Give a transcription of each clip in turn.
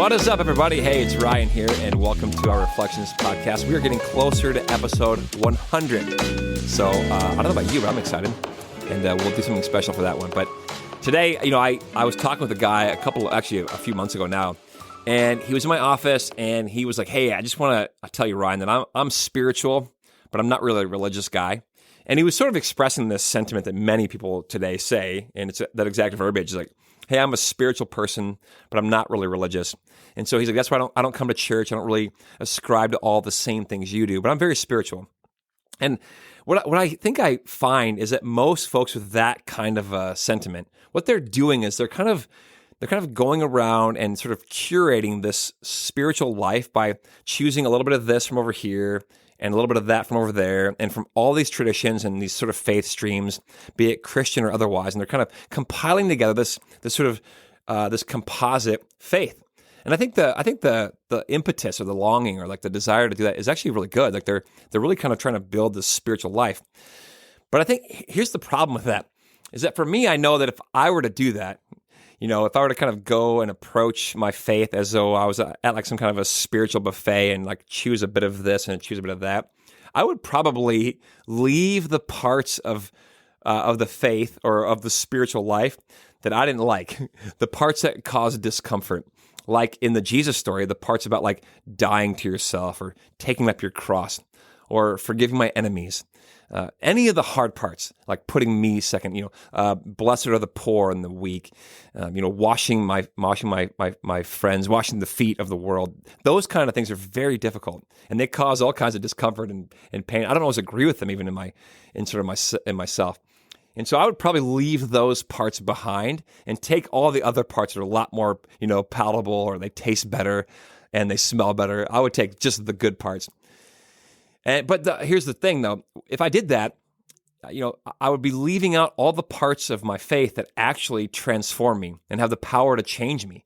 What is up, everybody? Hey, it's Ryan here, and welcome to our Reflections podcast. We are getting closer to episode 100. So, I don't know about you, but I'm excited, and we'll do something special for that one. But today, I was talking with a guy a few months ago now, and he was in my office, and he was like, hey, I just want to tell you, Ryan, that I'm spiritual, but I'm not really a religious guy. And he was sort of expressing this sentiment that many people today say, and it's that exact verbiage. It's like, hey, I'm a spiritual person, but I'm not really religious. And so he's like, that's why I don't come to church. I don't really ascribe to all the same things you do, but I'm very spiritual. And what I think I find is that most folks with that kind of a sentiment, what they're doing is they're kind of going around and sort of curating this spiritual life by choosing a little bit of this from over here and a little bit of that from over there, and from all these traditions and these sort of faith streams, be it Christian or otherwise, and they're kind of compiling together this sort of this composite faith. And I think the impetus or the longing or like the desire to do that is actually really good. Like they're really kind of trying to build this spiritual life. But I think here's the problem with that, is that for me, I know that if I were to do that, if I were to kind of go and approach my faith as though I was at like some kind of a spiritual buffet and like choose a bit of this and choose a bit of that, I would probably leave the parts of the faith or of the spiritual life that I didn't like, the parts that cause discomfort. Like in the Jesus story, the parts about like dying to yourself or taking up your cross or forgiving my enemies. Any of the hard parts, like putting me second, blessed are the poor and the weak, washing my friends, washing the feet of the world. Those kind of things are very difficult, and they cause all kinds of discomfort and pain. I don't always agree with them, even in myself. And so I would probably leave those parts behind and take all the other parts that are a lot more, palatable, or they taste better and they smell better. I would take just the good parts. But here's the thing, though. If I did that, I would be leaving out all the parts of my faith that actually transform me and have the power to change me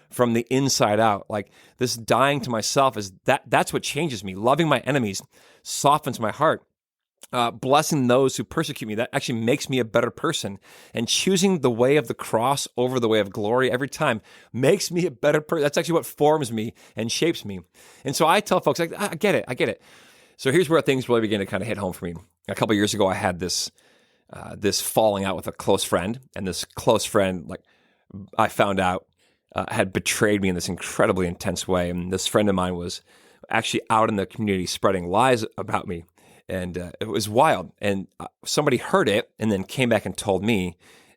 from the inside out. Like this dying to myself that's what changes me. Loving my enemies softens my heart. Blessing those who persecute me, that actually makes me a better person. And choosing the way of the cross over the way of glory every time makes me a better person. That's actually what forms me and shapes me. And so I tell folks, I get it. So here's where things really begin to kind of hit home for me. A couple of years ago, I had this falling out with a close friend, and this close friend, like I found out, had betrayed me in this incredibly intense way. And this friend of mine was actually out in the community spreading lies about me, and it was wild. And somebody heard it and then came back and told me.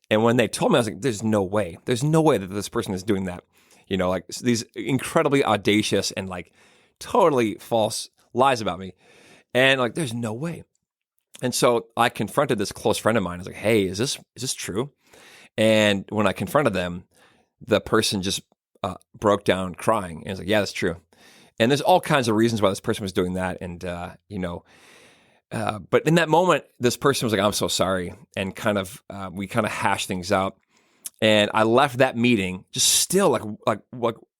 And when they told me, I was like, "There's no way that this person is doing that." Like these incredibly audacious and like totally false lies about me. And like, there's no way. And so I confronted this close friend of mine. I was like, hey, is this true? And when I confronted them, the person just broke down crying. And I was like, yeah, that's true. And there's all kinds of reasons why this person was doing that. And, but in that moment, this person was like, I'm so sorry. And we kind of hashed things out. And I left that meeting just still like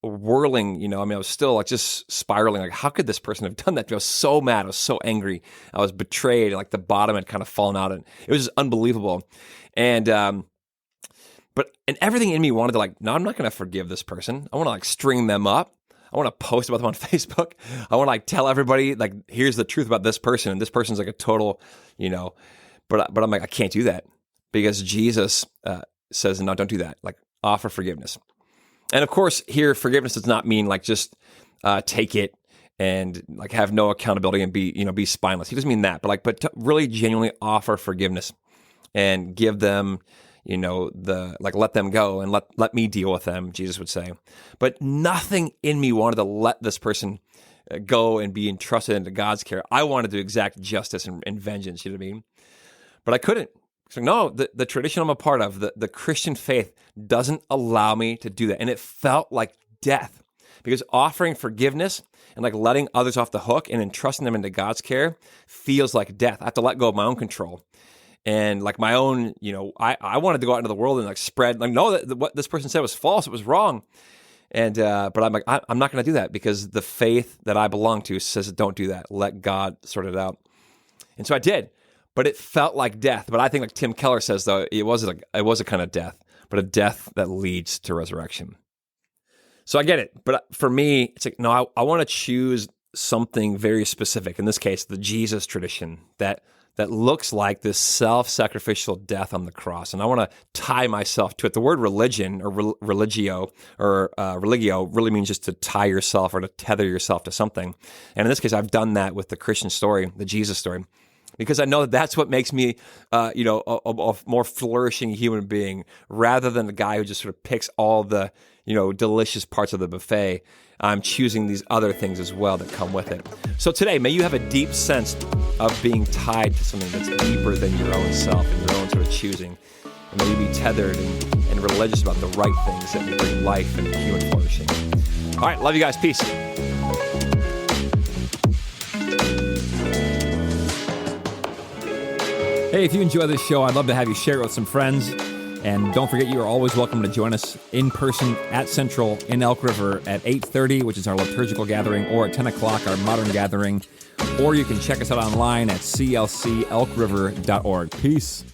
whirling, I was still like just spiraling. Like, how could this person have done that? I was so mad. I was so angry. I was betrayed. Like the bottom had kind of fallen out, and it was just unbelievable. And, but everything in me wanted to like, no, I'm not going to forgive this person. I want to like string them up. I want to post about them on Facebook. I want to like tell everybody like, here's the truth about this person. And this person's like a total, but I'm like, I can't do that because Jesus, says, no, don't do that. Like offer forgiveness. And of course, here, forgiveness does not mean like just take it and like have no accountability and be spineless. He doesn't mean that, but to really genuinely offer forgiveness and give them, let them go and let me deal with them, Jesus would say. But nothing in me wanted to let this person go and be entrusted into God's care. I wanted to exact justice and vengeance, you know what I mean? But I couldn't. So no, the tradition I'm a part of, the Christian faith doesn't allow me to do that. And it felt like death because offering forgiveness and like letting others off the hook and entrusting them into God's care feels like death. I have to let go of my own control and like my own, I wanted to go out into the world and like spread, like, no, what this person said was false. It was wrong. And, but I'm like, I'm not going to do that because the faith that I belong to says don't do that. Let God sort it out. And so I did. But it felt like death. But I think like Tim Keller says, though, it was a kind of death, but a death that leads to resurrection. So I get it. But for me, it's like, no, I want to choose something very specific. In this case, the Jesus tradition that looks like this self-sacrificial death on the cross. And I want to tie myself to it. The word religion or religio or religio really means just to tie yourself or to tether yourself to something. And in this case, I've done that with the Christian story, the Jesus story, because I know that that's what makes me, a more flourishing human being rather than the guy who just sort of picks all the, delicious parts of the buffet. I'm choosing these other things as well that come with it. So today, may you have a deep sense of being tied to something that's deeper than your own self and your own sort of choosing. And may you be tethered and religious about the right things that bring life and human flourishing. All right, love you guys. Peace. Hey, if you enjoy this show, I'd love to have you share it with some friends. And don't forget, you are always welcome to join us in person at Central in Elk River at 8:30, which is our liturgical gathering, or at 10 o'clock, our modern gathering. Or you can check us out online at clcelkriver.org. Peace.